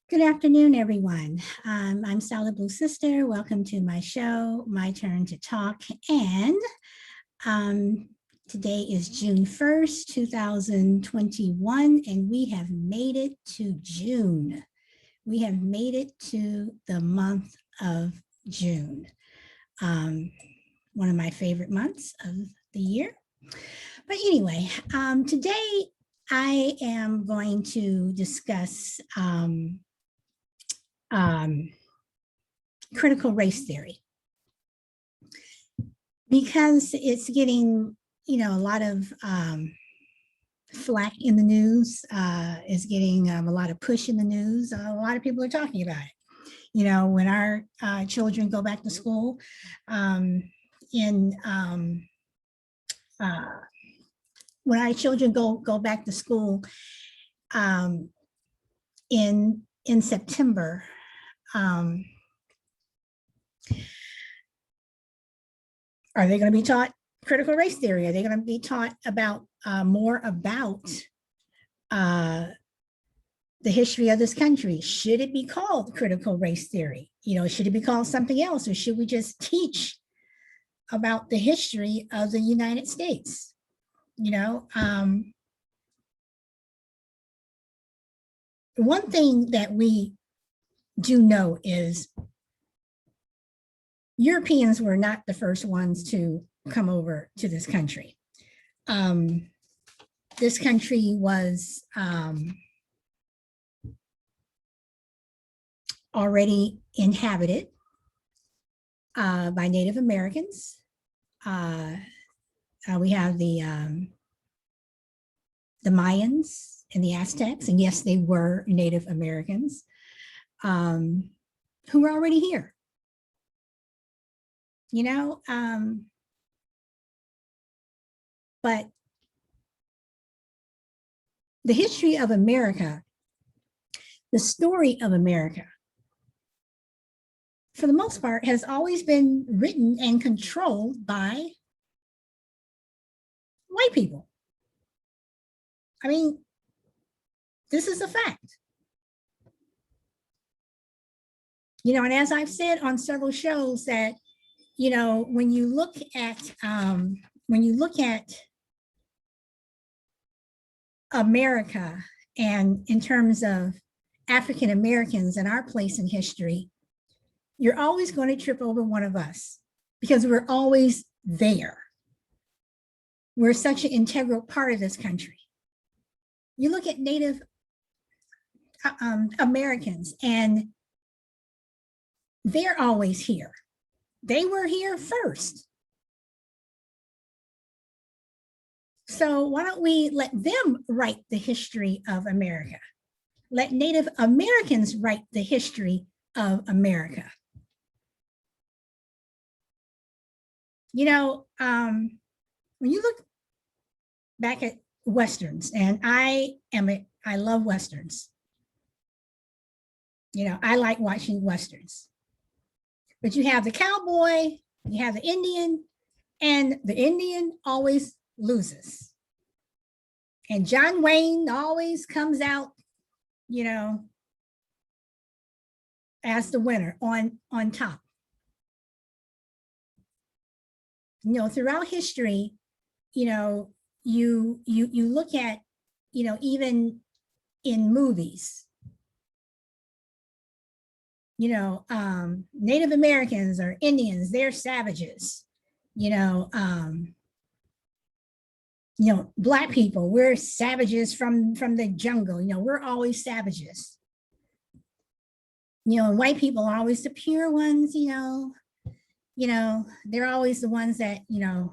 Good afternoon, everyone. I'm Solid Blue Sister. Welcome to my show, My Turn to Talk. And today is June 1st, 2021, and we have made it to June. We have made it to the month of June. One of my favorite months of the year. But anyway, today I am going to discuss critical race theory, because it's getting, a lot of flack in the news, is getting a lot of push in the news. A lot of people are talking about it. When our children go back to school, when our children go back to school in September, are they going to be taught critical race theory? Are they going to be taught about more about the history of this country? Should it be called critical race theory? Should it be called something else, or should we just teach about the history of the United States? One thing that we do know is Europeans were not the first ones to come over to this country. This country was already inhabited by Native Americans. We have the Mayans and the Aztecs, and yes, they were Native Americans who were already here. But the history of America, the story of America, for the most part, has always been written and controlled by white people. I mean, this is a fact. And as I've said on several shows that, when you look at America, and in terms of African Americans and our place in history, you're always going to trip over one of us, because we're always there. We're such an integral part of this country. You look at Native Americans, and they're always here. They were here first. So why don't we let them write the history of America? Let Native Americans write the history of America. When you look back at Westerns, and I love Westerns. I like watching Westerns. But you have the cowboy, you have the Indian, and the Indian always loses. And John Wayne always comes out, as the winner on top. Throughout history, you look at, even in movies, Native Americans or Indians, they're savages. Black people, we're savages from the jungle. We're always savages. And white people are always the pure ones. They're always the ones that, the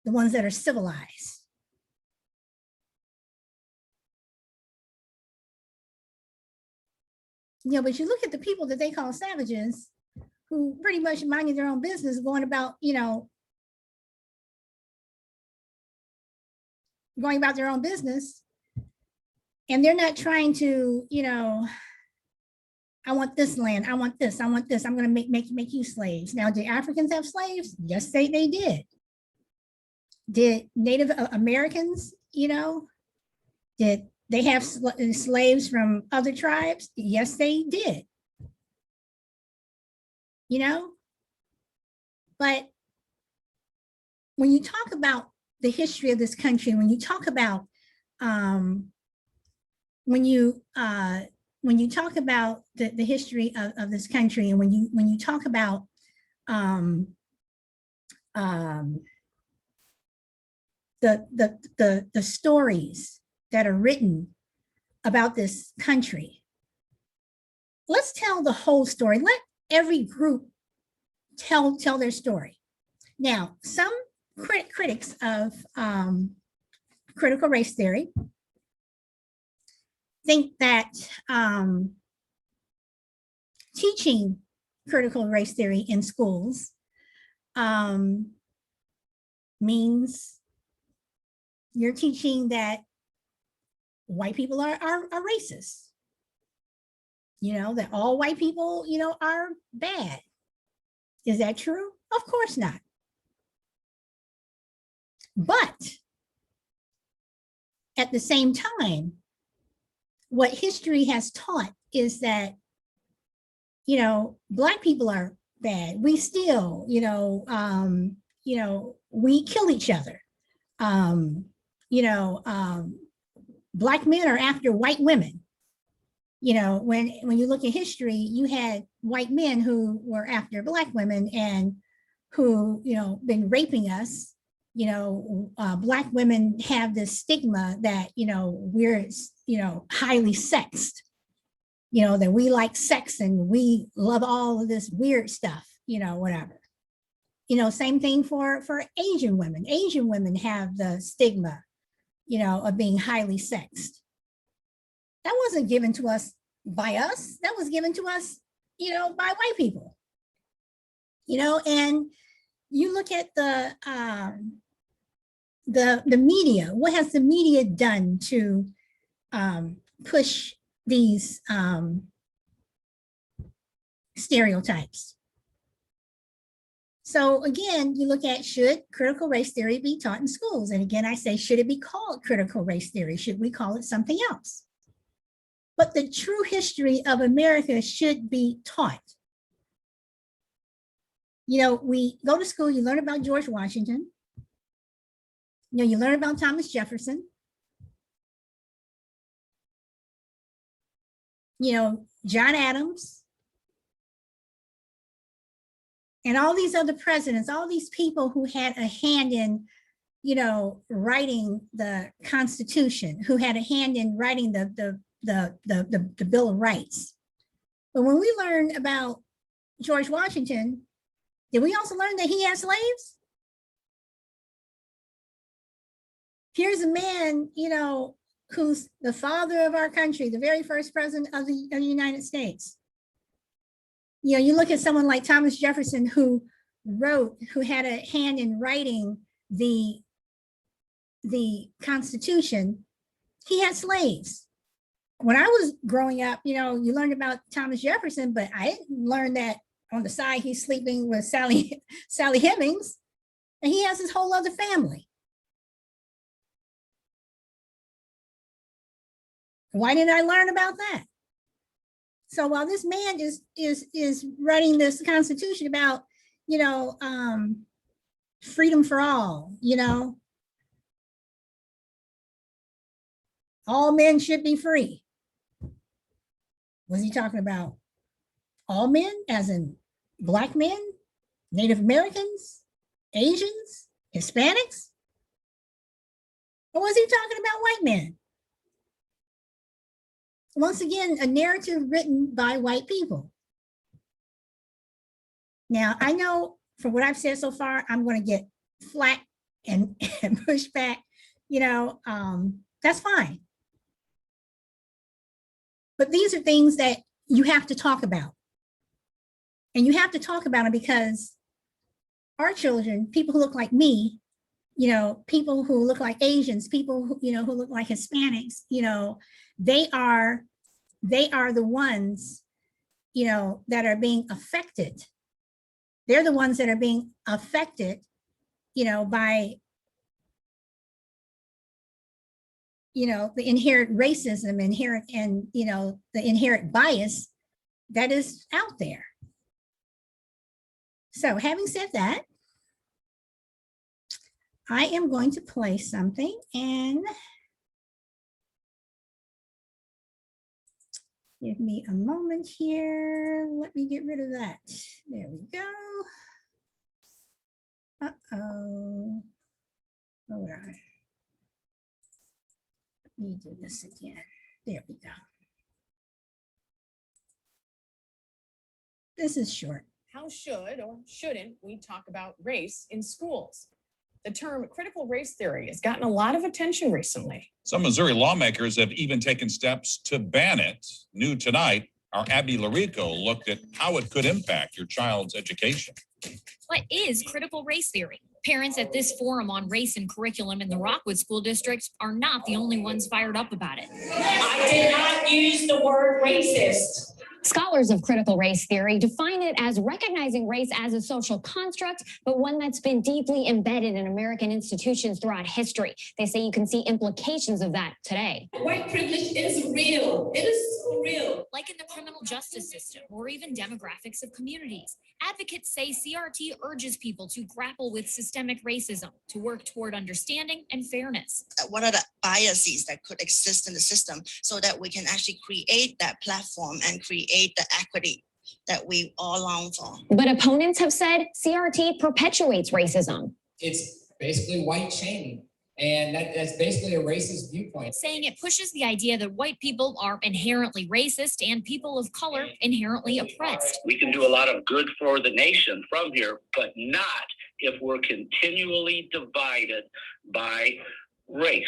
ones that are civilized. But you look at the people that they call savages, who pretty much minding their own business, going about their own business, and they're not trying to, I want this land, I want this, I'm going to make you slaves. Now, did Africans have slaves? Yes, they did. Did Native Americans, did They have slaves from other tribes. Yes, they did. You know, but when you talk about the history of this country, when you talk about um, when you talk about the history of this country, and when you talk about um, um, the stories that are written about this country, let's tell the whole story. Let every group tell their story. Now, some critics of critical race theory think that teaching critical race theory in schools means you're teaching that white people are racist, you know, that all white people, you know, are bad. Is that true? Of course not. But at the same time, what history has taught is that, you know, Black people are bad. We still, we kill each other. Um, you know, Black men are after white women. You know, when you look at history, you had white men who were after Black women and who, you know, been raping us. You know, Black women have this stigma that, you know, we're, you know, highly sexed, you know, that we like sex and we love all of this weird stuff, you know, whatever. You know, same thing for Asian women. Asian women have the stigma, you know, of being highly sexed. That wasn't given to us by us. That was given to us, you know, by white people. You know, and you look at the media. What has the media done to push these stereotypes? So again, you look at, should critical race theory be taught in schools? And again, I say, should it be called critical race theory? Should we call it something else? But the true history of America should be taught. You know, we go to school, you learn about George Washington. You know, you learn about Thomas Jefferson. You know, John Adams. And all these other presidents, all these people who had a hand in, you know, writing the Constitution, who had a hand in writing the Bill of Rights. But when we learned about George Washington, did we also learn that he had slaves? Here's a man, you know, who's the father of our country, the very first president of the United States. You know, you look at someone like Thomas Jefferson, who had a hand in writing the Constitution. He had slaves. When I was growing up, you know, you learned about Thomas Jefferson, but I didn't learn that on the side he's sleeping with Sally Hemings, and he has his whole other family. Why didn't I learn about that? So while this man is writing this Constitution about, you know, freedom for all, you know, all men should be free. Was he talking about all men, as in Black men, Native Americans, Asians, Hispanics? Or was he talking about white men? Once again, a narrative written by white people. Now, I know from what I've said so far, I'm going to get flack and push back, you know, that's fine. But these are things that you have to talk about. And you have to talk about it because our children, people who look like me, you know, people who look like Asians, people who, you know, who look like Hispanics, you know, they are the ones, you know, that are being affected. They're the ones that are being affected, you know, by the inherent racism, inherent, and, the inherent bias that is out there. So having said that, I am going to play something, and give me a moment here. Let me get rid of that. There we go. Uh-oh. Hold on. Let me do this again. There we go. This is short. How should or shouldn't we talk about race in schools? The term critical race theory has gotten a lot of attention recently. Some Missouri lawmakers have even taken steps to ban it. New tonight, our Abby Larico looked at how it could impact your child's education. What is critical race theory? Parents at this forum on race and curriculum in the Rockwood School District are not the only ones fired up about it. I did not use the word racist. Scholars of critical race theory define it as recognizing race as a social construct, but one that's been deeply embedded in American institutions throughout history. They say you can see implications of that today. White privilege is real. It is so real. Like in the criminal justice system or even demographics of communities. Advocates say CRT urges people to grapple with systemic racism, to work toward understanding and fairness. What are the biases that could exist in the system so that we can actually create that platform and create the equity that we all long for? But opponents have said CRT perpetuates racism. It's basically white shaming. And that's basically a racist viewpoint. Saying it pushes the idea that white people are inherently racist and people of color inherently oppressed. We can do a lot of good for the nation from here, but not if we're continually divided by race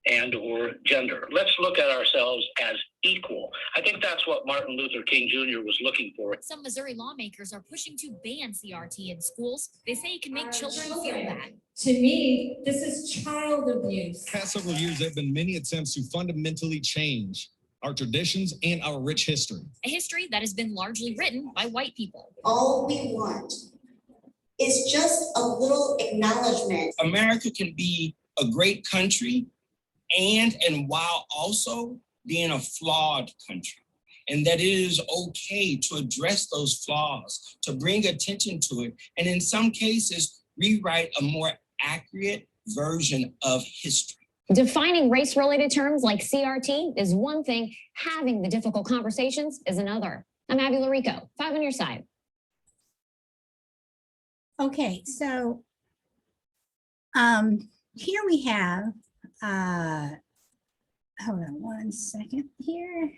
and or gender. Let's look at ourselves as equal. I think that's what Martin Luther King Jr. was looking for. Some Missouri lawmakers are pushing to ban CRT in schools. They say it can make children feel bad. To me, this is child abuse. Past several years, there have been many attempts to fundamentally change our traditions and our rich history. A history that has been largely written by white people. All we want is just a little acknowledgement. America can be a great country and while also being a flawed country. And that it is okay to address those flaws, to bring attention to it, and in some cases, rewrite a more accurate version of history. Defining race-related terms like CRT is one thing. Having the difficult conversations is another. I'm Abby Larico, 5 on your side. Okay, so here we have, hold on one second here.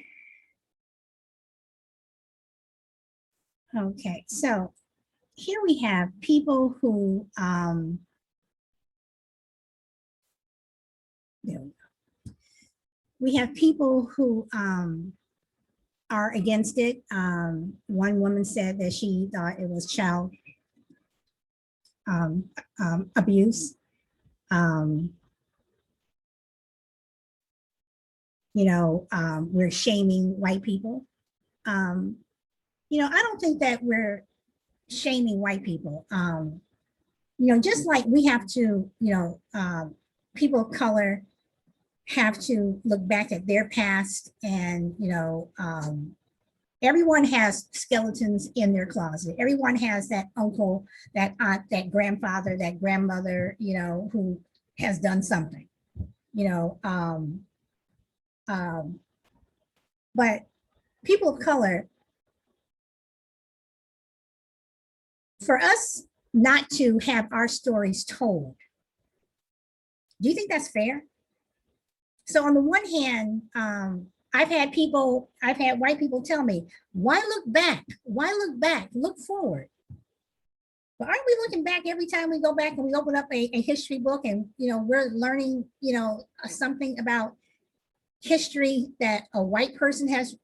Okay, so here we have people who, there we go. We have people who are against it. One woman said that she thought it was child abuse. We're shaming white people. I don't think that we're shaming white people. Just like we have to, people of color have to look back at their past, and everyone has skeletons in their closet. Everyone has that uncle, that aunt, that grandfather, that grandmother, who has done something, but people of color, for us not to have our stories told, do you think that's fair? So on the one hand, I've had white people tell me, why look back? Why look back? Look forward. But aren't we looking back every time we go back and we open up a history book and, we're learning, something about history that a white person has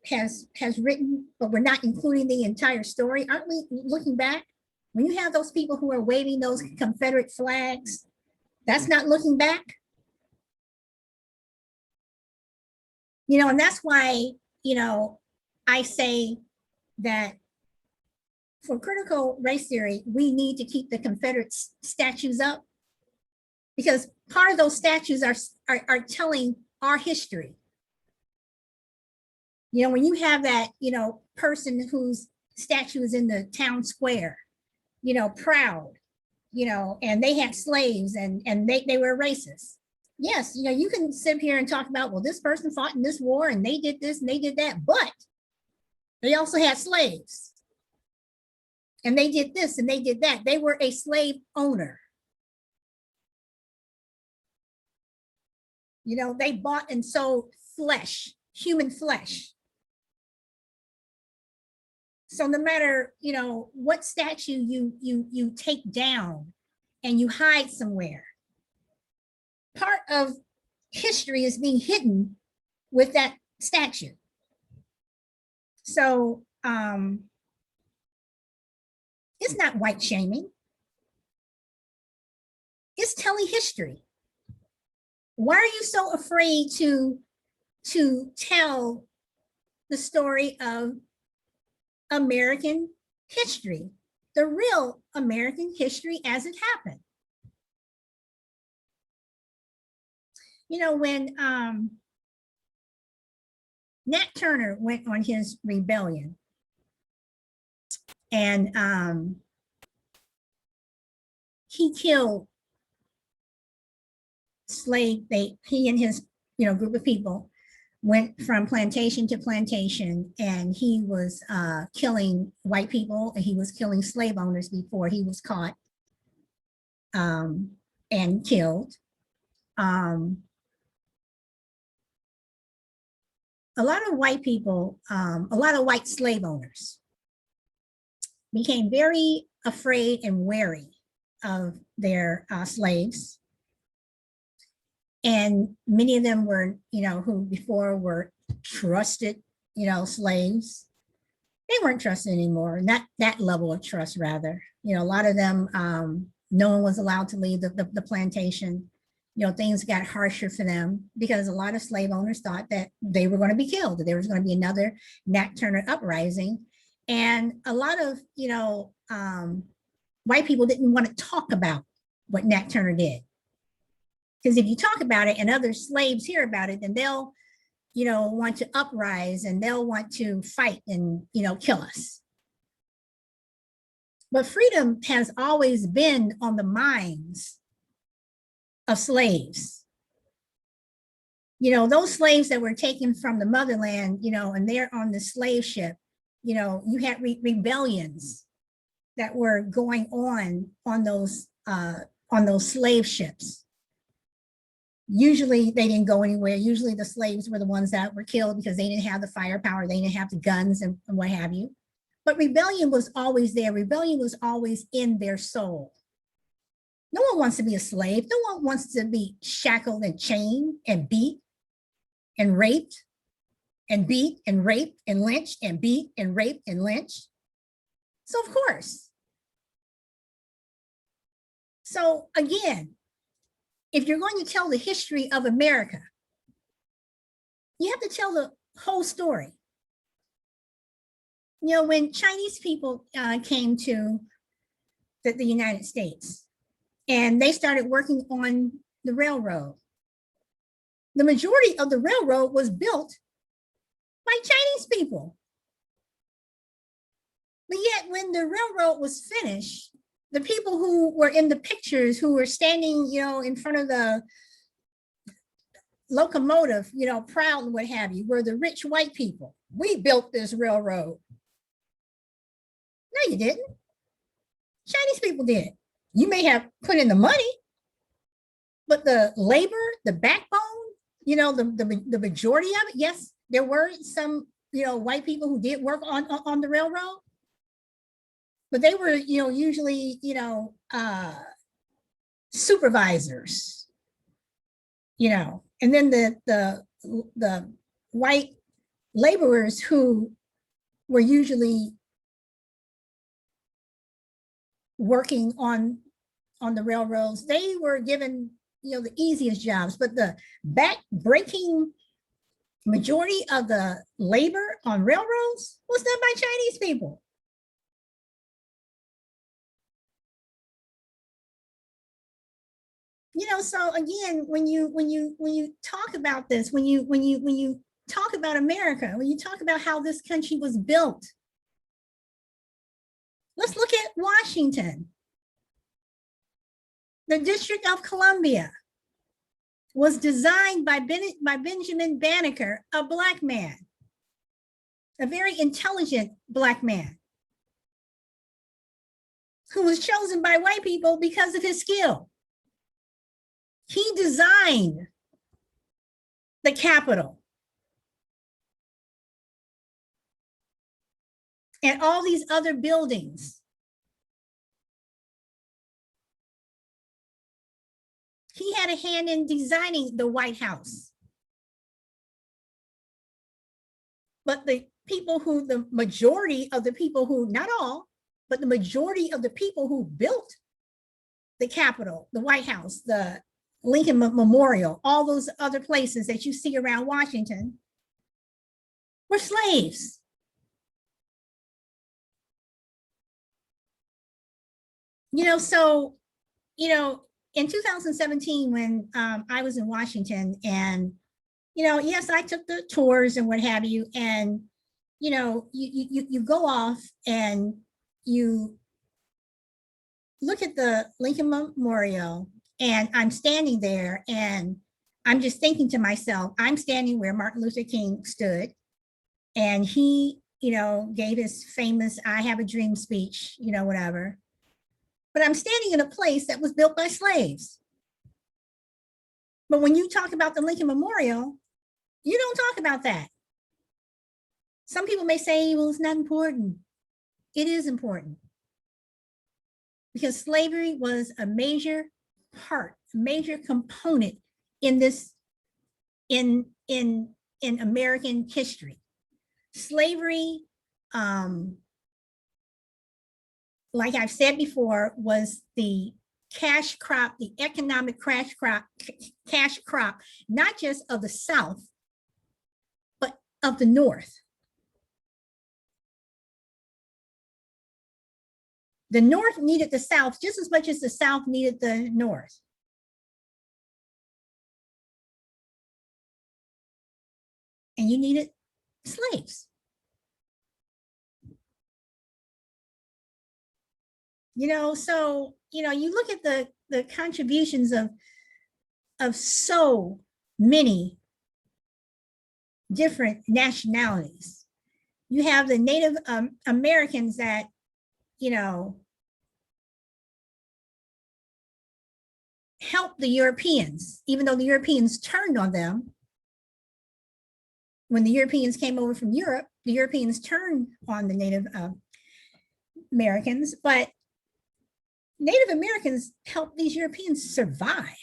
written, but we're not including the entire story? Aren't we looking back? When you have those people who are waving those Confederate flags, that's not looking back. And that's why, I say that for critical race theory, we need to keep the Confederate statues up, because part of those statues are telling our history. You know, when you have that, you know, person whose statue is in the town square, you know, proud, you know, and they had slaves and they were racist. Yes, you know, you can sit here and talk about, well, this person fought in this war and they did this and they did that, but they also had slaves. And they did this and they did that. They were a slave owner. You know, they bought and sold flesh, human flesh. So no matter, you know, what statue you take down and you hide somewhere, part of history is being hidden with that statue. So it's not white shaming. It's telling history. Why are you so afraid to tell the story of American history, the real American history as it happened? You know, when Nat Turner went on his rebellion and he killed he and his, you know, group of people went from plantation to plantation, and he was killing white people and he was killing slave owners before he was caught and killed. A lot of white people, a lot of white slave owners became very afraid and wary of their slaves. And many of them were, you know, who before were trusted, you know, slaves. They weren't trusted anymore, not that level of trust, rather. You know, a lot of them, no one was allowed to leave the plantation. You know, things got harsher for them because a lot of slave owners thought that they were going to be killed, that there was going to be another Nat Turner uprising. And a lot of, you know, white people didn't want to talk about what Nat Turner did. Because if you talk about it and other slaves hear about it, then they'll, you know, want to uprise and they'll want to fight and, you know, kill us. But freedom has always been on the minds of slaves. You know, those slaves that were taken from the motherland, you know, and they're on the slave ship, you know, you had rebellions that were going on those slave ships. Usually they didn't go anywhere. Usually the slaves were the ones that were killed because they didn't have the firepower, they didn't have the guns and what have you. But rebellion was always there. Rebellion was always in their soul. No one wants to be a slave. No one wants to be shackled and chained and beat and raped and beat and raped and lynched and beat and raped and lynched. So of course. So again, if you're going to tell the history of America, you have to tell the whole story. You know, when Chinese people came to the United States and they started working on the railroad, the majority of the railroad was built by Chinese people. But yet when the railroad was finished, the people who were in the pictures, who were standing, you know, in front of the locomotive, you know, proud and what have you, were the rich white people. We built this railroad. No, you didn't. Chinese people did. You may have put in the money, but the labor, the backbone, you know, the majority of it, yes, there were some, you know, white people who did work on the railroad. But they were, you know, usually, you know, supervisors, you know, and then the white laborers who were usually working on the railroads, they were given, you know, the easiest jobs, but the back-breaking majority of the labor on railroads was done by Chinese people. You know, so again, when you talk about this, when you talk about America, when you talk about how this country was built, let's look at Washington. The District of Columbia was designed by Benjamin Banneker, a Black man, a very intelligent Black man, who was chosen by white people because of his skill. He designed the Capitol and all these other buildings. He had a hand in designing the White House. But the majority of the people who, not all, but the majority of the people who built the Capitol, the White House, the Lincoln Memorial, all those other places that you see around Washington were slaves. You know, so, you know, in 2017, when I was in Washington, and, you know, yes, I took the tours and what have you, and, you know, you go off and you look at the Lincoln Memorial, and I'm standing there and I'm just thinking to myself, I'm standing where Martin Luther King stood, and he, you know, gave his famous "I Have a Dream" speech, you know, whatever. But I'm standing in a place that was built by slaves. But when you talk about the Lincoln Memorial, you don't talk about that. Some people may say, well, it's not important. It is important. Because slavery was a major part, a major component in this, in American history. Slavery, like I've said before, was the cash crop, the economic cash crop, not just of the South, but of the North. The North needed the South just as much as the South needed the North. And you needed slaves. You know, so, you know, you look at the contributions of so many different nationalities. You have the Native Americans that, you know, helped the Europeans, even though the Europeans turned on them. When the Europeans came over from Europe, the Europeans turned on the Native Americans, but Native Americans helped these Europeans survive.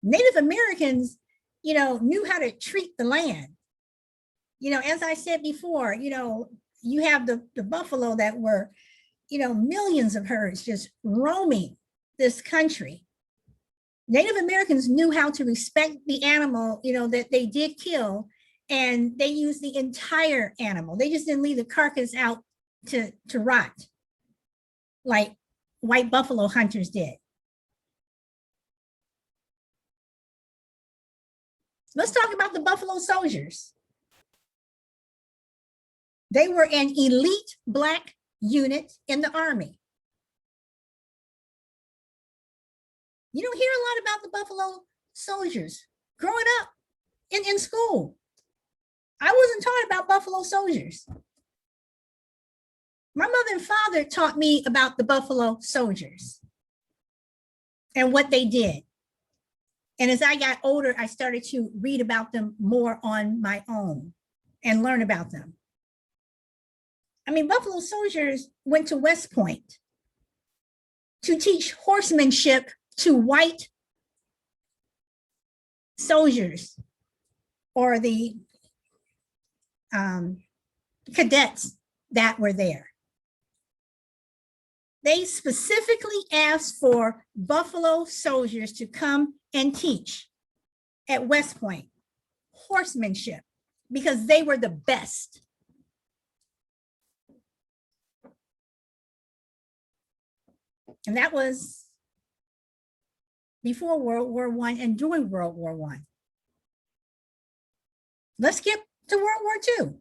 Native Americans, you know, knew how to treat the land. You know, as I said before, you know, you have the buffalo that were, you know, millions of herds just roaming this country. Native Americans knew how to respect the animal, you know, that they did kill, and they used the entire animal. They just didn't leave the carcass out to rot like white buffalo hunters did. Let's talk about the Buffalo Soldiers. They were an elite Black unit in the Army. You don't hear a lot about the Buffalo Soldiers growing up in school. I wasn't taught about Buffalo Soldiers. My mother and father taught me about the Buffalo Soldiers and what they did. And as I got older, I started to read about them more on my own and learn about them. I mean, Buffalo Soldiers went to West Point to teach horsemanship to white soldiers or the cadets that were there. They specifically asked for Buffalo Soldiers to come and teach at West Point horsemanship because they were the best. And that was before World War I and during World War I. Let's skip to World War II.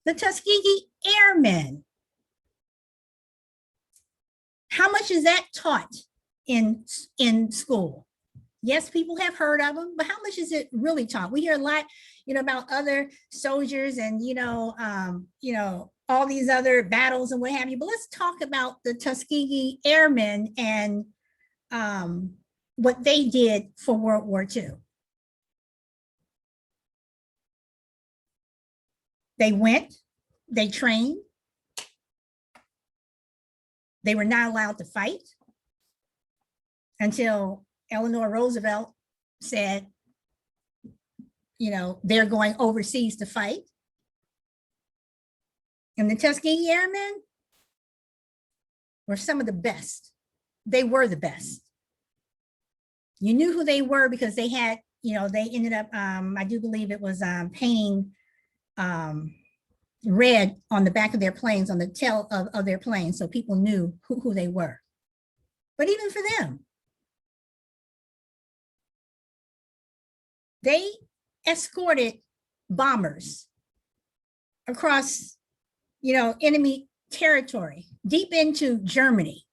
The Tuskegee Airmen. How much is that taught in school? Yes, people have heard of them, but how much is it really taught? We hear a lot, about other soldiers and, all these other battles and what have you, but let's talk about the Tuskegee Airmen and what they did for World War II. They went, they trained, they were not allowed to fight until Eleanor Roosevelt said, they're going overseas to fight. And the Tuskegee Airmen were some of the best. They were the best. You knew who they were because they had, they ended up, I do believe it was painting red on the back of their planes, on the tail of their planes, so people knew who they were. But even for them, they escorted bombers across, enemy territory, deep into Germany.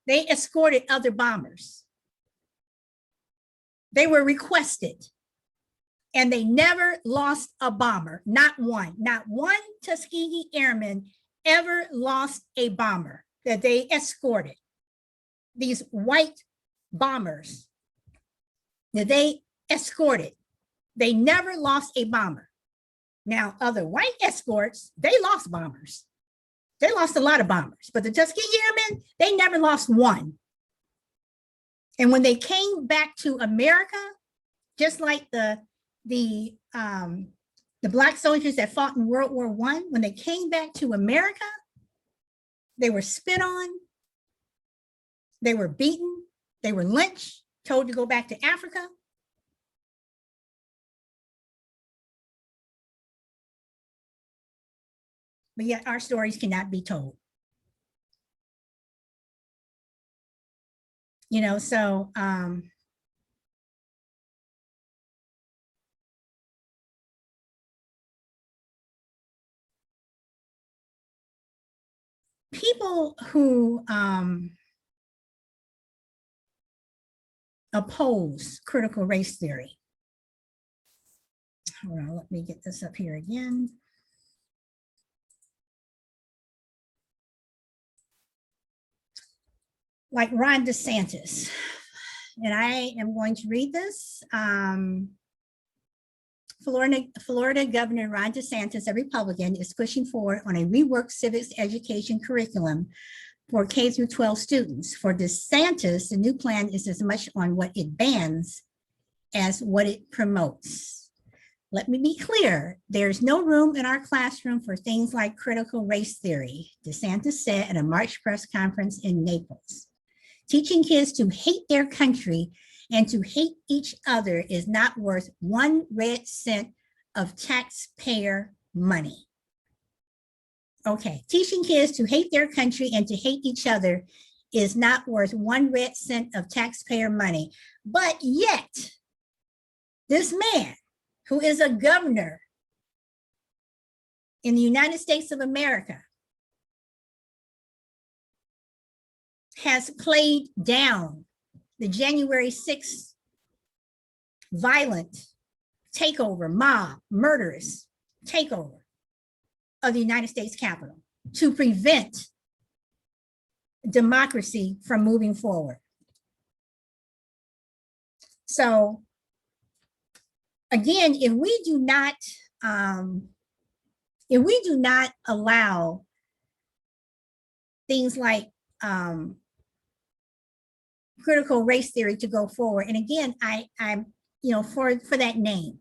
They escorted other bombers. They were requested, and they never lost a bomber, not one. Not one Tuskegee Airman ever lost a bomber that they escorted. These white bombers that they escorted, they never lost a bomber. Now, other white escorts, they lost bombers. They lost a lot of bombers, but the Tuskegee Airmen, they never lost one. And when they came back to America, just like the Black soldiers that fought in World War I, when they came back to America, they were spit on, they were beaten, they were lynched, told to go back to Africa. But yet our stories cannot be told. So people who oppose critical race theory. Hold on, let me get this up here again. Like Ron DeSantis, and I am going to read this. Florida Governor Ron DeSantis, a Republican, is pushing forward on a reworked civics education curriculum for K through 12 students. For DeSantis, the new plan is as much on what it bans as what it promotes. Let me be clear, there's no room in our classroom for things like critical race theory, DeSantis said at a March press conference in Naples. Teaching kids to hate their country and to hate each other is not worth 1 red cent of taxpayer money. Okay, teaching kids to hate their country and to hate each other is not worth 1 red cent of taxpayer money. But yet, this man, who is a governor in the United States of America, has played down the January 6th violent takeover, mob, murderous takeover of the United States Capitol to prevent democracy from moving forward. So again, if we do not allow things like critical race theory to go forward, and again, I'm for that name,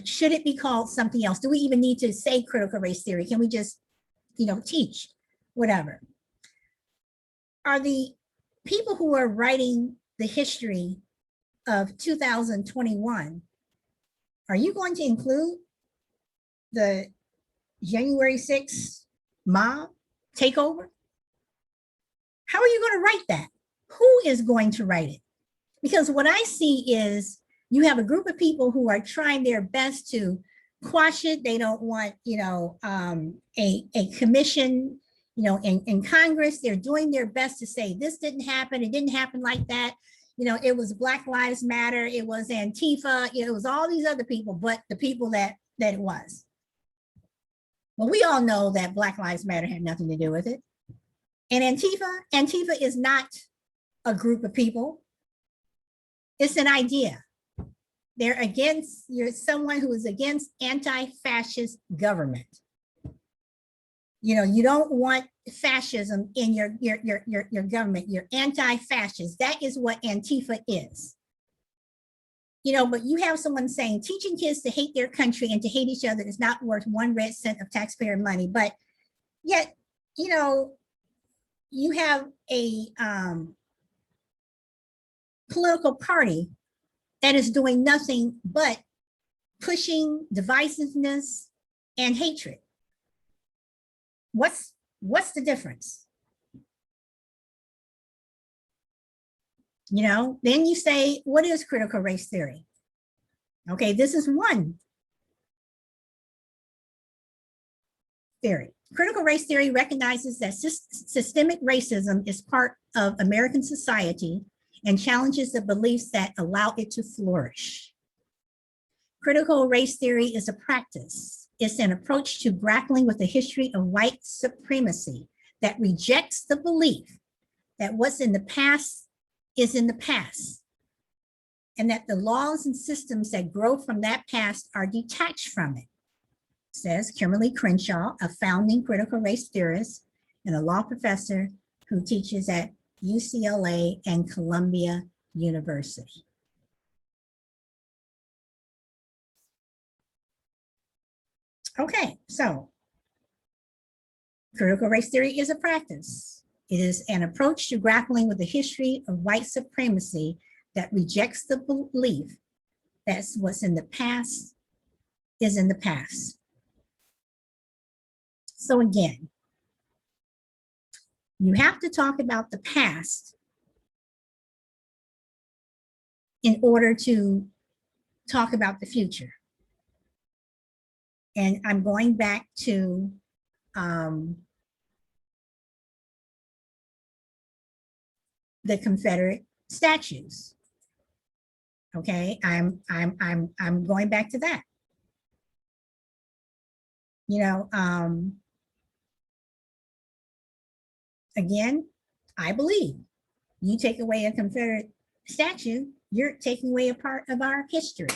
should it be called something else? Do we even need to say critical race theory? Can we just, teach whatever? Are the people who are writing the history of 2021, are you going to include the January 6th mob takeover? How are you going to write that? Who is going to write it? Because what I see is you have a group of people who are trying their best to quash it. They don't want, a commission, in Congress. They're doing their best to say this didn't happen. It didn't happen like that. It was Black Lives Matter. It was Antifa. It was all these other people, but the people that it was. Well, we all know that Black Lives Matter had nothing to do with it. And Antifa is not a group of people. It's an idea. You're someone who is against anti-fascist government. You don't want fascism in your government. You're anti-fascist. That is what Antifa is. But you have someone saying teaching kids to hate their country and to hate each other is not worth 1 red cent of taxpayer money. But yet, you have a political party that is doing nothing but pushing divisiveness and hatred. What's the difference? Then you say, what is critical race theory? Okay, this is one theory. Critical race theory recognizes that systemic racism is part of American society and challenges the beliefs that allow it to flourish. Critical race theory is a practice. It's an approach to grappling with the history of white supremacy that rejects the belief that what's in the past is in the past, and that the laws and systems that grow from that past are detached from it, says Kimberly Crenshaw, a founding critical race theorist and a law professor who teaches at UCLA and Columbia University. Okay, so critical race theory is a practice. It is an approach to grappling with the history of white supremacy that rejects the belief that what's in the past is in the past. So again, you have to talk about the past in order to talk about the future. And I'm going back to the Confederate statues. Okay, I'm going back to that. Again, I believe you take away a Confederate statue, you're taking away a part of our history.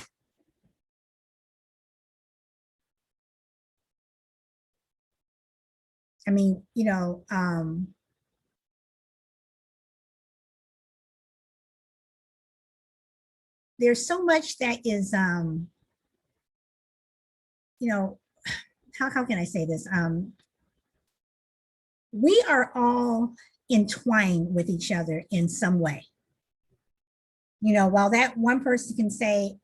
I mean, there's so much that is, how can I say this? We are all entwined with each other in some way. While that one person can say,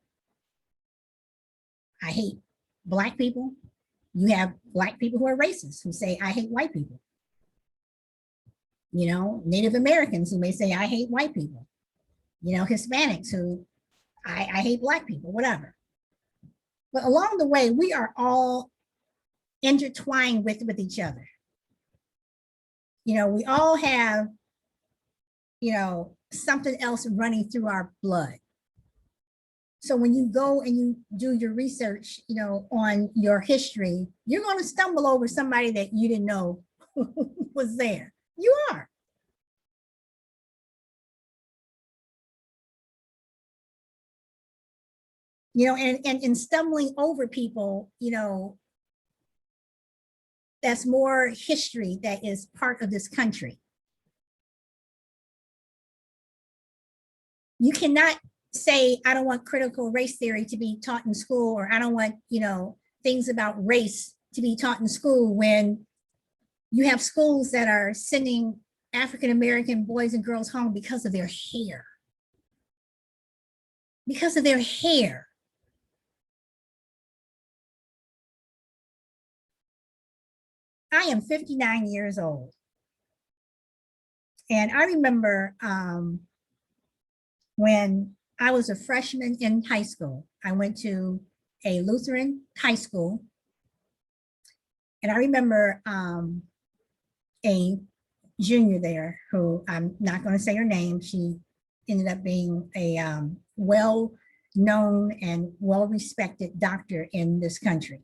I hate Black people, you have Black people who are racist who say, I hate white people. Native Americans who may say, I hate white people. Hispanics who, I hate Black people, whatever. But along the way, we are all intertwined with each other. We all have, something else running through our blood. So when you go and you do your research, on your history, you're going to stumble over somebody that you didn't know was there. You are. And in stumbling over people, that's more history that is part of this country. You cannot say, I don't want critical race theory to be taught in school, or I don't want, things about race to be taught in school, when you have schools that are sending African-American boys and girls home because of their hair. Because of their hair. I am 59 years old. And I remember when I was a freshman in high school. I went to a Lutheran high school. And I remember a junior there who, I'm not going to say her name. She ended up being a well-known and well-respected doctor in this country.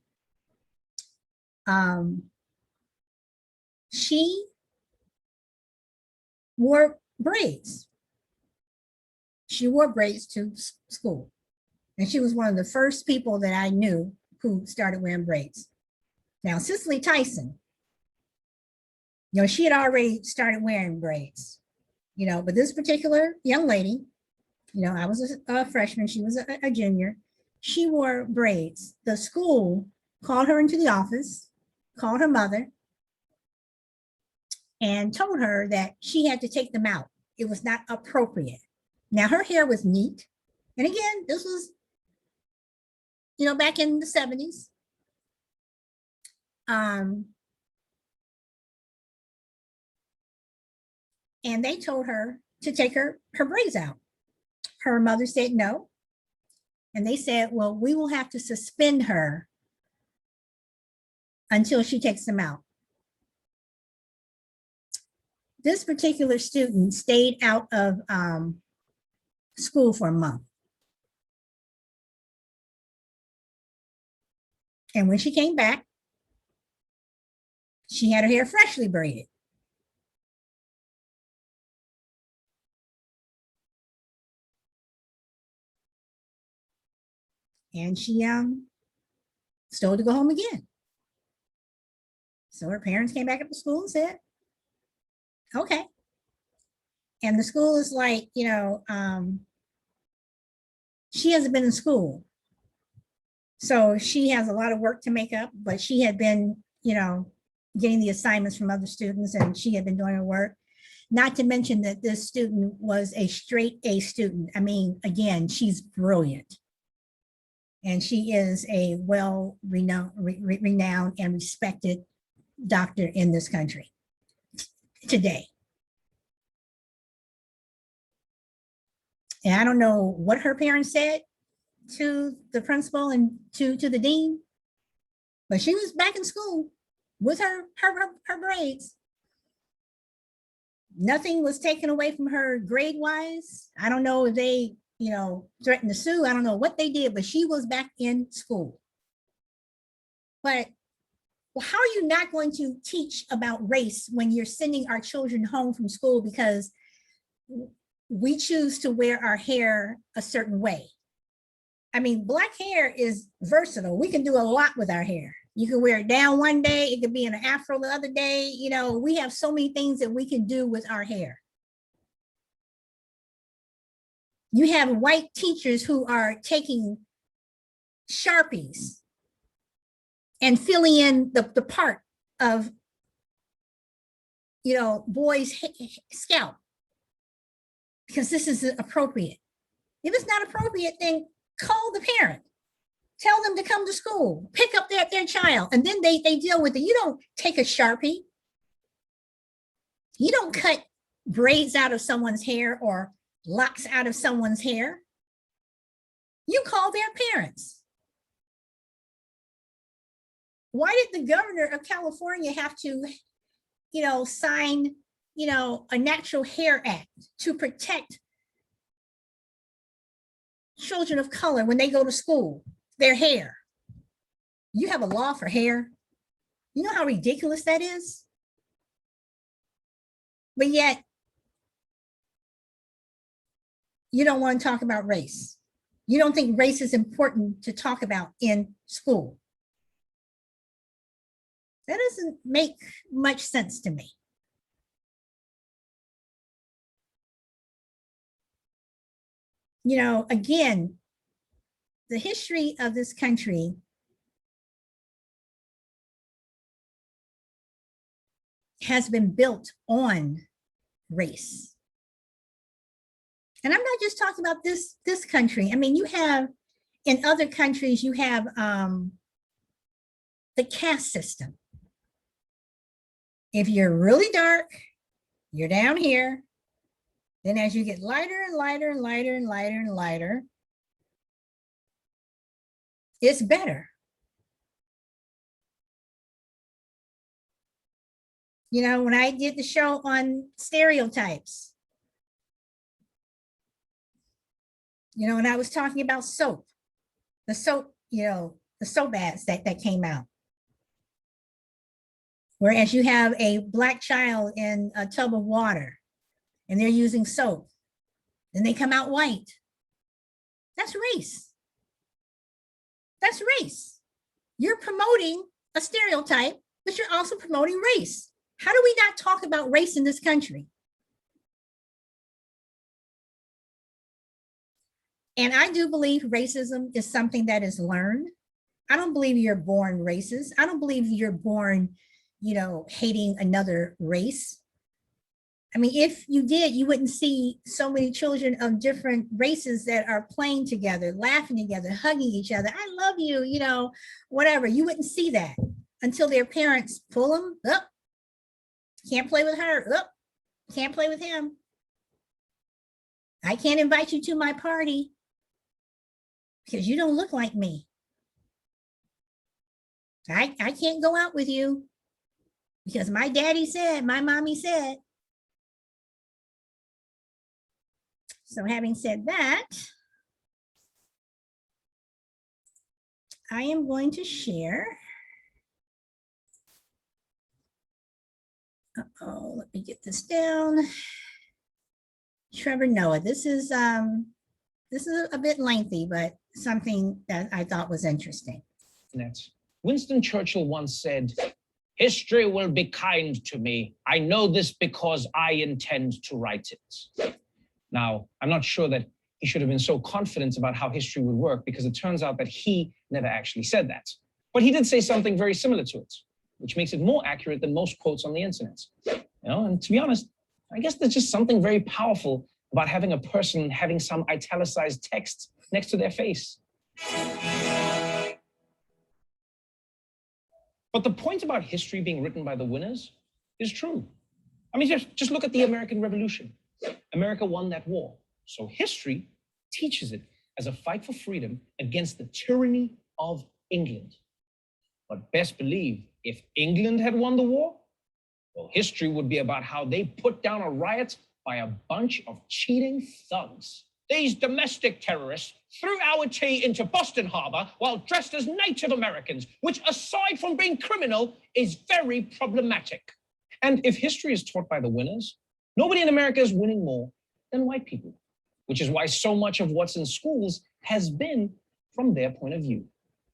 She wore braids. She wore braids to school. And she was one of the first people that I knew who started wearing braids. Now, Cicely Tyson, you know, she had already started wearing braids, you know, but this particular young lady, you know, I was a freshman, she was a junior. She wore braids. The school called her into the office, called her mother, and told her that she had to take them out. It was not appropriate. Now, her hair was neat. And again, this was, you know, back in the 70s. And they told her to take her braids out. Her mother said no. And they said, well, we will have to suspend her until she takes them out. This particular student stayed out of school for a month. And when she came back, she had her hair freshly braided. And she told to go home again. So her parents came back up to school and said, okay. And the school is like, you know, she hasn't been in school. So she has a lot of work to make up, but she had been, you know, getting the assignments from other students and she had been doing her work. Not to mention that this student was a straight A student. I mean, again, she's brilliant. And she is a well-renowned and respected doctor in this country today. And I don't know what her parents said to the principal and to the dean, but she was back in school with her braids. Nothing was taken away from her grade-wise. I don't know if they, you know, threatened to sue. I don't know what they did, but she was back in school. But how are you not going to teach about race when you're sending our children home from school because we choose to wear our hair a certain way? I mean, black hair is versatile. We can do a lot with our hair. You can wear it down one day. It could be in an afro the other day. You know, we have so many things that we can do with our hair. You have white teachers who are taking Sharpies and filling in the part of, you know, boys' scalp because this is appropriate. If it's not appropriate, then call the parent. Tell them to come to school, pick up their child, and then they deal with it. You don't take a Sharpie. You don't cut braids out of someone's hair or locks out of someone's hair. You call their parents. Why did the governor of California have to, you know, sign, you know, a Natural Hair Act to protect children of color when they go to school, their hair? You have a law for hair. You know how ridiculous that is? But yet, you don't want to talk about race. You don't think race is important to talk about in school. That doesn't make much sense to me. You know, again, the history of this country has been built on race. And I'm not just talking about this country. I mean, you have, in other countries, you have the caste system. If you're really dark, you're down here. Then as you get lighter and lighter and lighter and lighter and lighter, it's better. You know, when I did the show on stereotypes, you know, and I was talking about soap, the soap, you know, the soap ads that came out. Whereas you have a Black child in a tub of water and they're using soap, then they come out white. That's race. That's race. You're promoting a stereotype, but you're also promoting race. How do we not talk about race in this country? And I do believe racism is something that is learned. I don't believe you're born racist. I don't believe you're born, you know, hating another race. I mean, if you did, you wouldn't see so many children of different races that are playing together, laughing together, hugging each other. I love you, you know, whatever. You wouldn't see that until their parents pull them up. Can't play with her. Up. Can't play with him. I can't invite you to my party because you don't look like me. I can't go out with you because my daddy said, my mommy said. So having said that, I am going to share. Uh-oh, let me get this down. Trevor Noah, this is a bit lengthy, but something that I thought was interesting. Winston Churchill once said, "History will be kind to me. I know this because I intend to write it." Now, I'm not sure that he should have been so confident about how history would work because it turns out that he never actually said that. But he did say something very similar to it, which makes it more accurate than most quotes on the internet. You know, and to be honest, I guess there's just something very powerful about having a person having some italicized text next to their face. But the point about history being written by the winners is true. I mean, just look at the American Revolution. America won that war. So history teaches it as a fight for freedom against the tyranny of England. But best believe, if England had won the war, well, history would be about how they put down a riot by a bunch of cheating thugs. These domestic terrorists threw our tea into Boston Harbor while dressed as Native Americans, which, aside from being criminal, is very problematic. And if history is taught by the winners, nobody in America is winning more than white people, which is why so much of what's in schools has been from their point of view.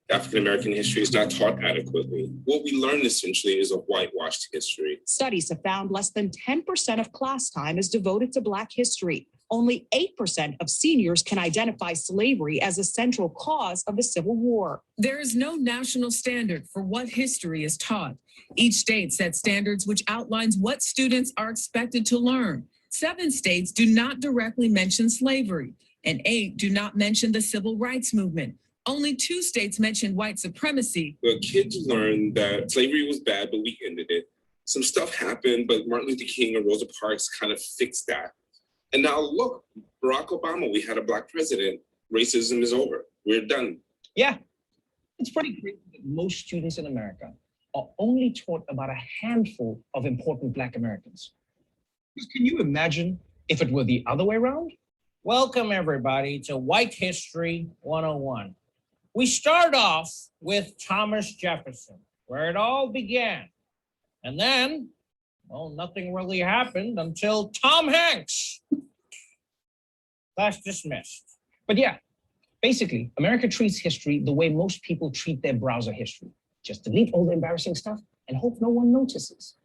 African-American history is not taught adequately. What we learn essentially is a whitewashed history. Studies have found less than 10% of class time is devoted to Black history. Only 8% of seniors can identify slavery as a central cause of the Civil War. There is no national standard for what history is taught. Each state sets standards which outlines what students are expected to learn. 7 states do not directly mention slavery, and 8 do not mention the civil rights movement. Only 2 states mention white supremacy. The kids learned that slavery was bad, but we ended it. Some stuff happened, but Martin Luther King and Rosa Parks kind of fixed that. And now look, Barack Obama, we had a Black president. Racism is over. We're done. Yeah, it's pretty crazy that most students in America are only taught about a handful of important Black Americans. Can you imagine if it were the other way around? Welcome, everybody, to White History 101. We start off with Thomas Jefferson, where it all began. And then, well, nothing really happened until Tom Hanks. Class dismissed. But yeah, basically, America treats history the way most people treat their browser history. Just delete all the embarrassing stuff and hope no one notices.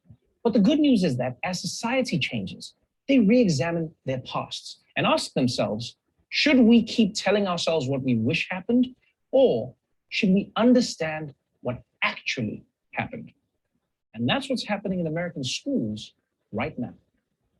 But the good news is that as society changes, they re-examine their pasts and ask themselves, should we keep telling ourselves what we wish happened, or should we understand what actually happened? And that's what's happening in American schools right now.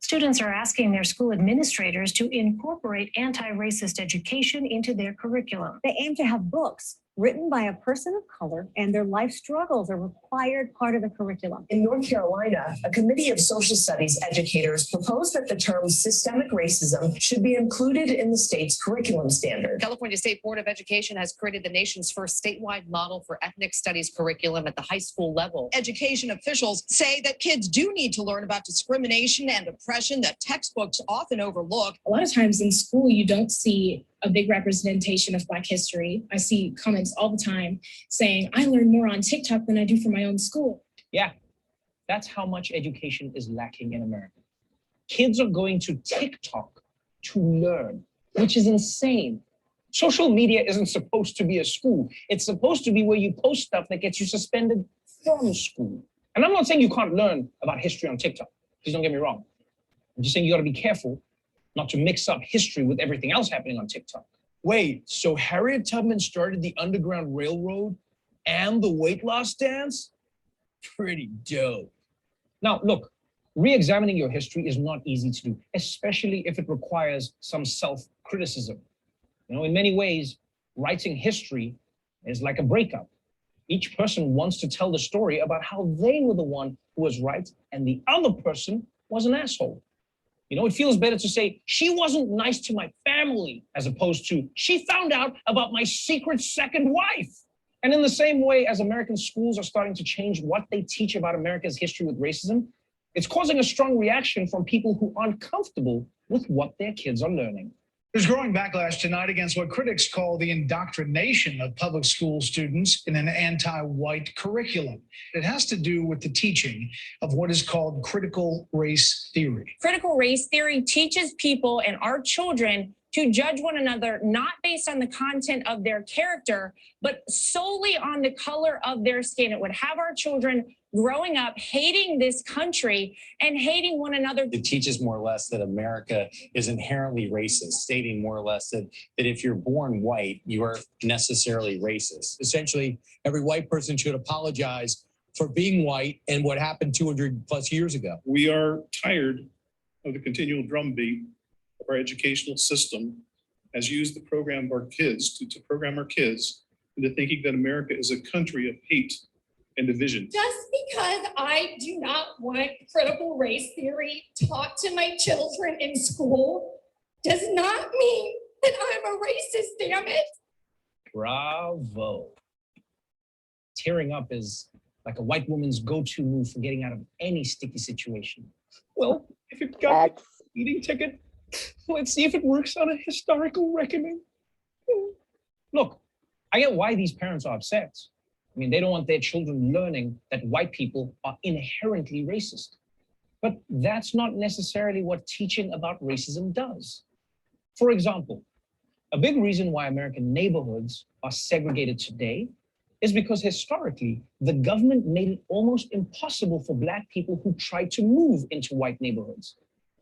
Students are asking their school administrators to incorporate anti-racist education into their curriculum. They aim to have books written by a person of color, and their life struggles are a required part of the curriculum. In North Carolina, a committee of social studies educators proposed that the term systemic racism should be included in the state's curriculum standard. California State Board of Education has created the nation's first statewide model for ethnic studies curriculum at the high school level. Education officials say that kids do need to learn about discrimination and oppression that textbooks often overlook. A lot of times in school, you don't see a big representation of Black history. I see comments all the time saying, I learn more on TikTok than I do from my own school. Yeah, that's how much education is lacking in America. Kids are going to TikTok to learn, which is insane. Social media isn't supposed to be a school. It's supposed to be where you post stuff that gets you suspended from school. And I'm not saying you can't learn about history on TikTok. Please don't get me wrong. I'm just saying you got to be careful not to mix up history with everything else happening on TikTok. Wait, so Harriet Tubman started the Underground Railroad and the weight loss dance? Pretty dope. Now, look, re-examining your history is not easy to do, especially if it requires some self-criticism. You know, in many ways, writing history is like a breakup. Each person wants to tell the story about how they were the one who was right and the other person was an asshole. You know, it feels better to say, she wasn't nice to my family, as opposed to, she found out about my secret second wife. And in the same way as American schools are starting to change what they teach about America's history with racism, it's causing a strong reaction from people who aren't comfortable with what their kids are learning. There's growing backlash tonight against what critics call the indoctrination of public school students in an anti-white curriculum. It has to do with the teaching of what is called critical race theory. Critical race theory teaches people and our children to judge one another, not based on the content of their character, but solely on the color of their skin. It would have our children growing up hating this country and hating one another. It teaches more or less that America is inherently racist, stating more or less that if you're born white, you are necessarily racist. Essentially, every white person should apologize for being white and what happened 200 plus years ago. We are tired of the continual drumbeat of our educational system has used the program of our kids to program our kids into thinking that America is a country of hate and division. Just because I do not want critical race theory taught to my children in school does not mean that I'm a racist, damn it. Bravo. Tearing up is like a white woman's go-to move for getting out of any sticky situation. Well, if it got the speeding ticket, let's see if it works on a historical reckoning. Look, I get why these parents are upset. I mean, they don't want their children learning that white people are inherently racist. But that's not necessarily what teaching about racism does. For example, a big reason why American neighborhoods are segregated today is because historically, the government made it almost impossible for Black people who tried to move into white neighborhoods.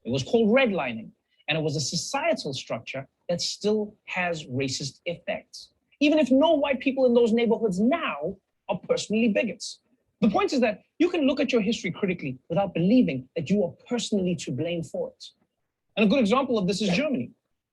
It was called redlining, and it was a societal structure that still has racist effects, even if no white people in those neighborhoods now are personally bigots. The point is that you can look at your history critically without believing that you are personally to blame for it. And a good example of this is Germany,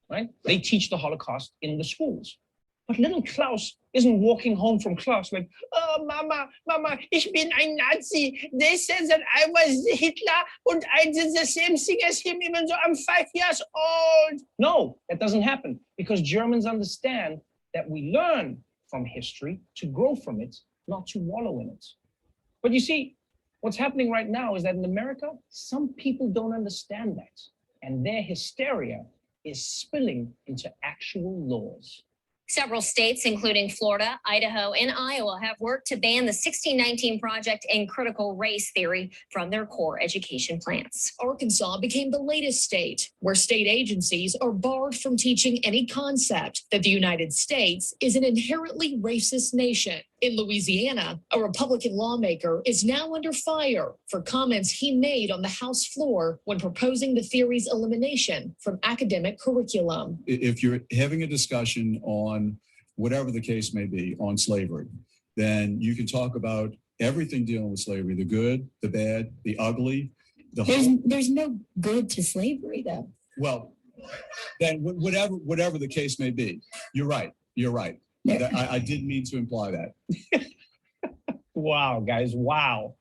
right? They teach the Holocaust in the schools. But little Klaus isn't walking home from class like, oh, Mama, ich bin ein Nazi. They said that I was Hitler and I did the same thing as him even though I'm 5 years old. No, that doesn't happen because Germans understand that we learn from history to grow from it, not to wallow in it. But you see, what's happening right now is that in America, some people don't understand that, and their hysteria is spilling into actual laws. Several states, including Florida, Idaho, and Iowa, have worked to ban the 1619 Project and critical race theory from their core education plans. Arkansas became the latest state where state agencies are barred from teaching any concept that the United States is an inherently racist nation. In Louisiana, a Republican lawmaker is now under fire for comments he made on the House floor when proposing the theory's elimination from academic curriculum. If you're having a discussion on whatever the case may be on slavery, then you can talk about everything dealing with slavery, the good, the bad, the ugly. There's no good to slavery, though. Well, then whatever the case may be, you're right. I didn't mean to imply that. Wow, guys, wow.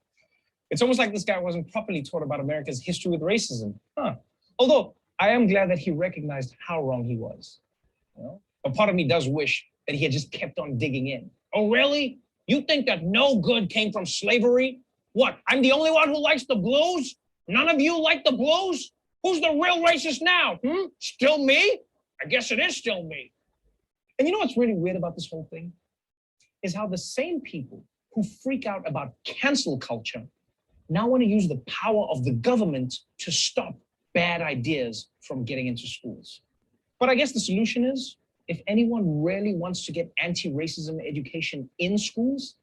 It's almost like this guy wasn't properly taught about America's history with racism. Huh. Although I am glad that he recognized how wrong he was. You know? But part of me does wish that he had just kept on digging in. Oh, really? You think that no good came from slavery? What, I'm the only one who likes the blues? None of you like the blues? Who's the real racist now? Still me? I guess it is still me. And you know what's really weird about this whole thing? Is how the same people who freak out about cancel culture now want to use the power of the government to stop bad ideas from getting into schools. But I guess the solution is, if anyone really wants to get anti-racism education in schools,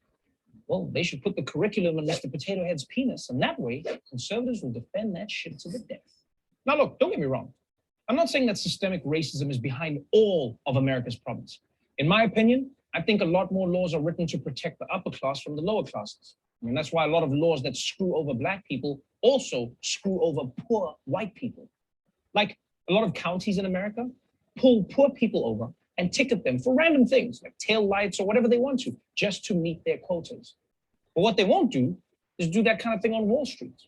well, they should put the curriculum in Mr. Potato Head's penis, and that way, conservatives will defend that shit to the death. Now look, don't get me wrong. I'm not saying that systemic racism is behind all of America's problems. In my opinion, I think a lot more laws are written to protect the upper class from the lower classes. I mean, that's why a lot of laws that screw over Black people also screw over poor white people. Like a lot of counties in America pull poor people over and ticket them for random things like tail lights or whatever they want to, just to meet their quotas. But what they won't do is do that kind of thing on Wall Street.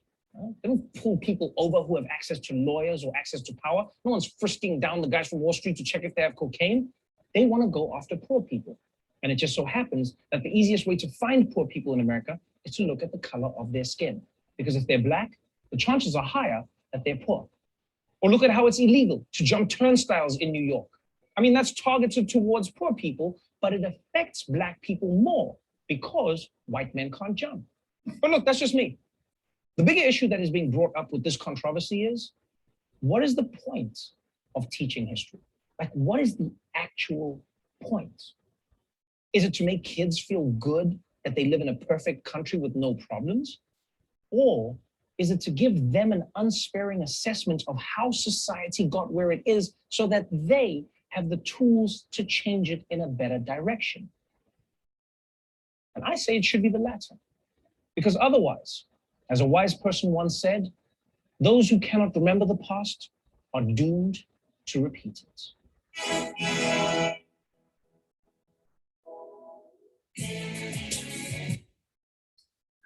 They don't pull people over who have access to lawyers or access to power. No one's frisking down the guys from Wall Street to check if they have cocaine. They want to go after poor people. And it just so happens that the easiest way to find poor people in America is to look at the color of their skin. Because if they're Black, the chances are higher that they're poor. Or look at how it's illegal to jump turnstiles in New York. I mean, that's targeted towards poor people, but it affects Black people more because white men can't jump. But look, that's just me. The bigger issue that is being brought up with this controversy is, what is the point of teaching history? Like, what is the actual point? Is it to make kids feel good that they live in a perfect country with no problems? Or is it to give them an unsparing assessment of how society got where it is so that they have the tools to change it in a better direction? And I say it should be the latter. Because otherwise, as a wise person once said, those who cannot remember the past are doomed to repeat it.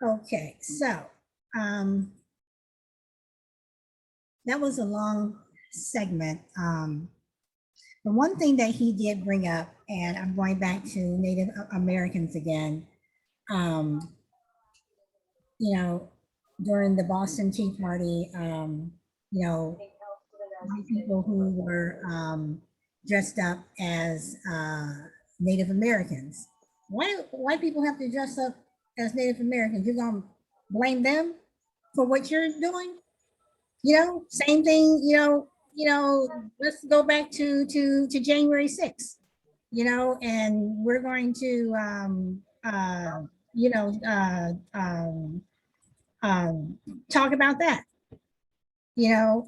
Okay, so that was a long segment. The one thing that he did bring up, and I'm going back to Native Americans again, you know, during the Boston Tea Party, you know, white people who were dressed up as Native Americans. Why do white people have to dress up as Native Americans? You're gonna blame them for what you're doing? You know, same thing, you know, let's go back to January 6th, you know, and we're going to you know, talk about that. You know,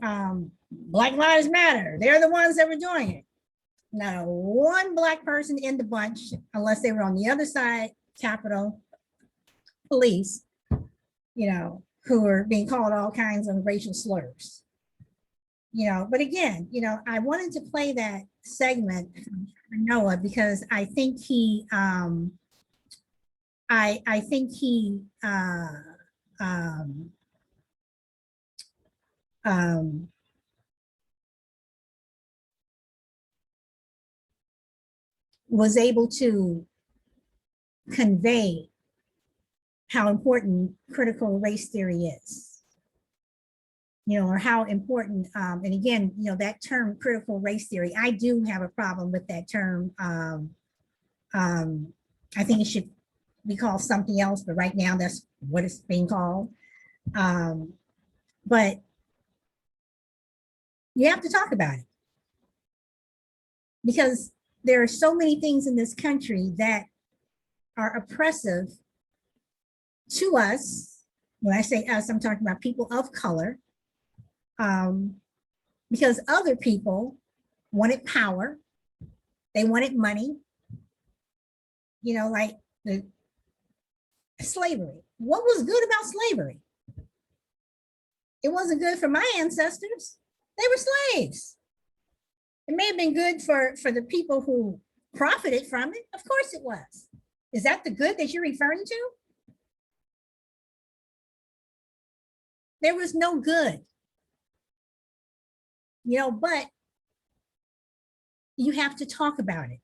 Black Lives Matter. They're the ones that were doing it. Not one Black person in the bunch, unless they were on the other side, Capitol Police, you know, who were being called all kinds of racial slurs. You know, but again, you know, I wanted to play that segment from Noah because I think he, I think he, was able to convey how important critical race theory is, you know, or how important, and again, you know, that term critical race theory, I do have a problem with that term. I think it should be called something else, but right now that's what it's being called. But you have to talk about it because there are so many things in this country that are oppressive to us. When I say us, I'm talking about people of color, because other people wanted power, they wanted money, you know, like the slavery. What was good about slavery? It wasn't good for my ancestors. They were slaves. It may have been good for the people who profited from it? Of course it was. Is that the good that you're referring to? There was no good, but you have to talk about it.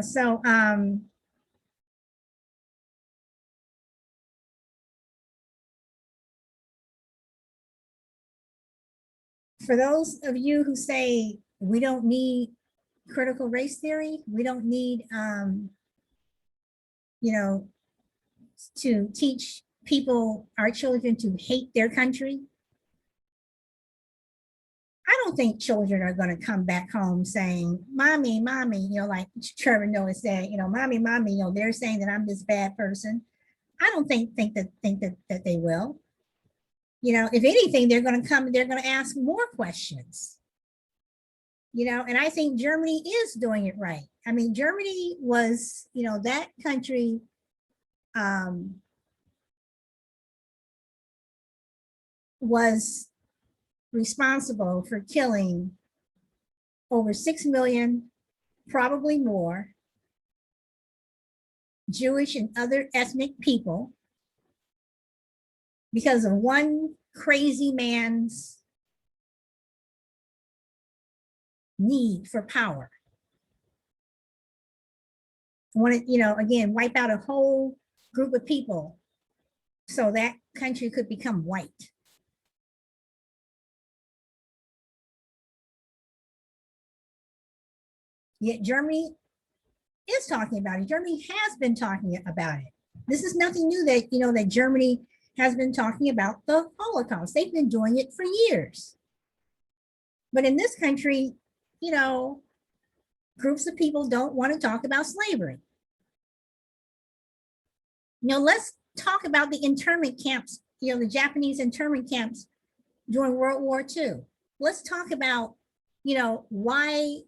So for those of you who say we don't need critical race theory, we don't need to teach people, our children, to hate their country. I don't think children are going to come back home saying, mommy, like Trevor Noah said, mommy, they're saying that I'm this bad person. I don't think that they will. If anything, they're going to come and they're going to ask more questions. And I think Germany is doing it right. I mean, Germany was, that country was responsible for killing over 6 million, probably more, Jewish and other ethnic people because of one crazy man's need for power. Wanted, again, wipe out a whole group of people so that country could become white. Yet Germany is talking about it. Germany has been talking about it. This is nothing new that, that Germany has been talking about the Holocaust. They've been doing it for years. But in this country, groups of people don't want to talk about slavery. Let's talk about the internment camps, the Japanese internment camps during World War II. Let's talk about, why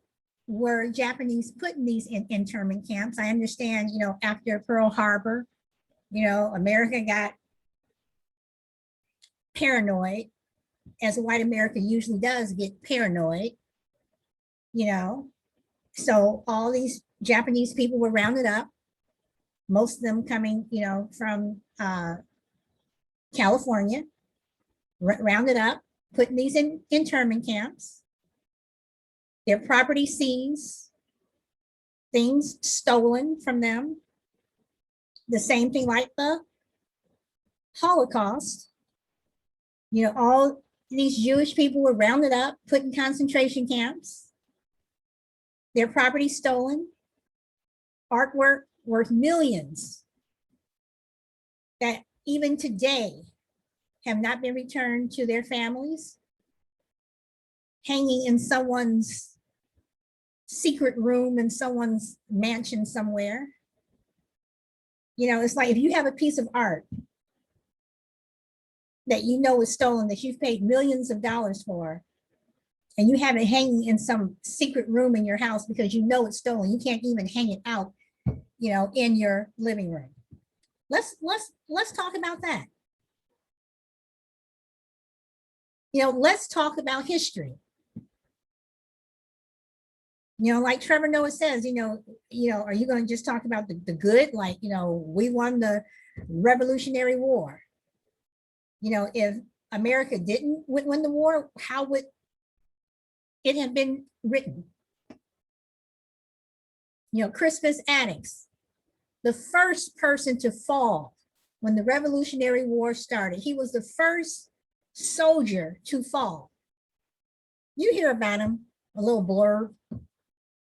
were Japanese put in these internment camps. I understand, after Pearl Harbor, America got paranoid, as white America usually does get paranoid, so all these Japanese people were rounded up, most of them coming, from California, rounded up, put in these internment camps, their property seized, things stolen from them. The same thing like the Holocaust. All these Jewish people were rounded up, put in concentration camps, their property stolen, artwork worth millions that even today have not been returned to their families, hanging in someone's secret room in someone's mansion somewhere. It's like if you have a piece of art that is stolen, that you've paid millions of dollars for, and you have it hanging in some secret room in your house because it's stolen, you can't even hang it out, in your living room. Let's talk about that. Let's talk about history. Like Trevor Noah says, are you going to just talk about the good? Like, we won the Revolutionary War. If America didn't win the war, how would it have been written? Crispus Attucks, the first person to fall when the Revolutionary War started. He was the first soldier to fall. You hear about him, a little blurb,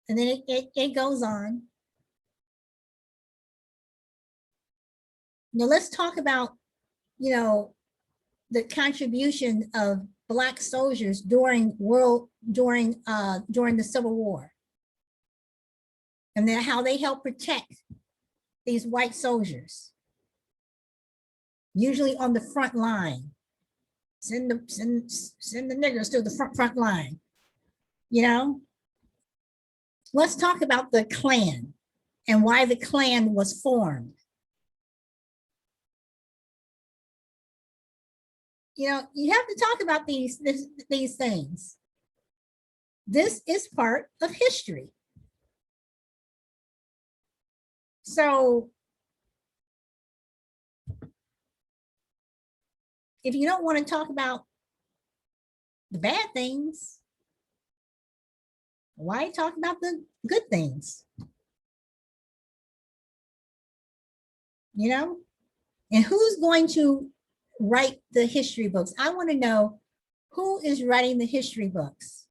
and then it goes on. Let's talk about, the contribution of Black soldiers during the Civil War, and then how they helped protect these white soldiers, usually on the front line. Send the niggers to the front line. Let's talk about the Klan and why the Klan was formed. You know, you have to talk about these things. This is part of history. So if you don't want to talk about the bad things, why talk about the good things? You know, and who's going to write the history books? I want to know who is writing the history books.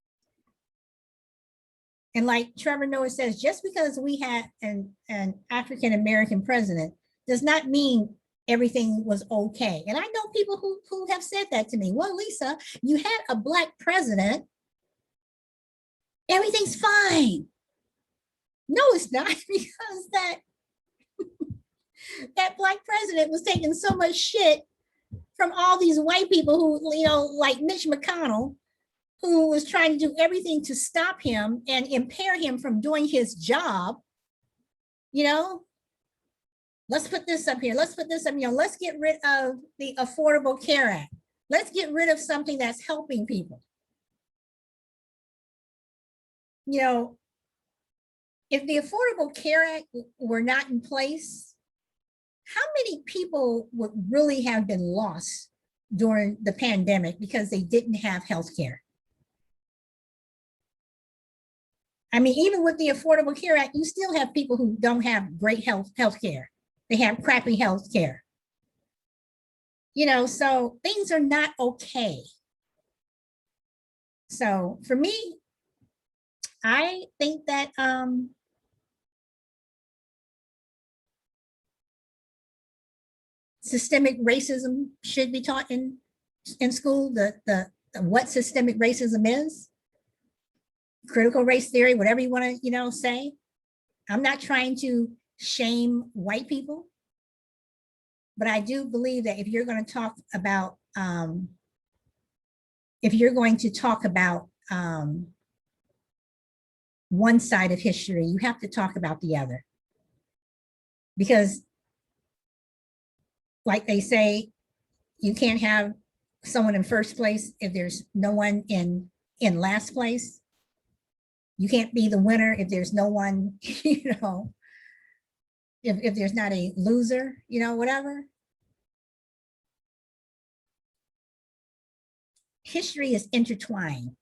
And like Trevor Noah says, just because we had an African-American president does not mean everything was okay. And I know people who have said that to me. Well, Lisa, you had a Black president. Everything's fine. No, it's not, because that Black president was taking so much shit from all these white people who, you know, like Mitch McConnell, who was trying to do everything to stop him and impair him from doing his job. You know, let's put this up here. Let's put this up, you know, let's get rid of the Affordable Care Act. Let's get rid of something that's helping people. You know, if the Affordable Care Act were not in place, how many people would really have been lost during the pandemic because they didn't have health care? I mean, even with the Affordable Care Act, you still have people who don't have great health care. They have crappy health care. You know, so things are not okay. So for me, I think that systemic racism should be taught in school, the what systemic racism is. Critical race theory, whatever you want to, you know, say. I'm not trying to shame white people, but I do believe that if you're going to talk about, one side of history, you have to talk about the other. Because like they say, you can't have someone in first place if there's no one in last place. You can't be the winner if there's no one, you know, if there's not a loser, you know, whatever. History is intertwined.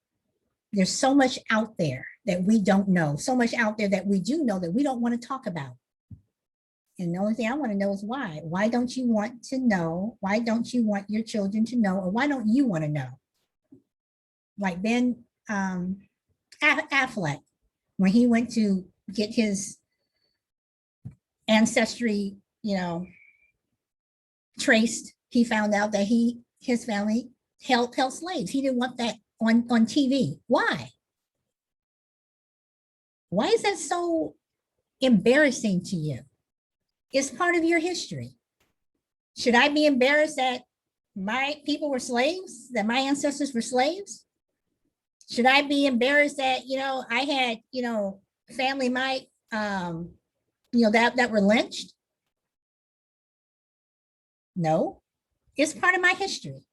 There's so much out there that we don't know, so much out there that we do know that we don't want to talk about. And the only thing I want to know is why. Why don't you want to know? Why don't you want your children to know? Or why don't you want to know? Like Ben Affleck, when he went to get his ancestry, you know, traced, he found out that his family held slaves. He didn't want that on TV. Why? Why is that so embarrassing to you? It's part of your history. Should I be embarrassed that my people were slaves, that my ancestors were slaves? Should I be embarrassed that, you know, I had, you know, family might, you know, that were lynched? No, it's part of my history.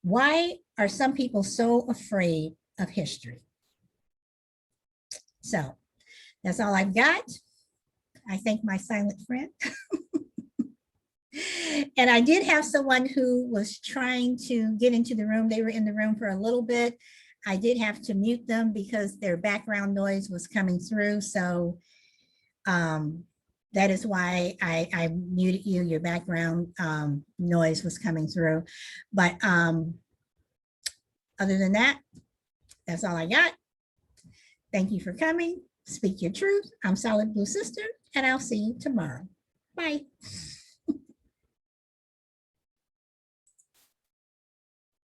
Why are some people so afraid of history? So that's all I've got. I thank my silent friend. And I did have someone who was trying to get into the room. They were in the room for a little bit. I did have to mute them because their background noise was coming through. So that is why I muted you. Your background noise was coming through. But other than that, that's all I got. Thank you for coming. Speak your truth. I'm Solid Blue Sister, and I'll see you tomorrow. Bye.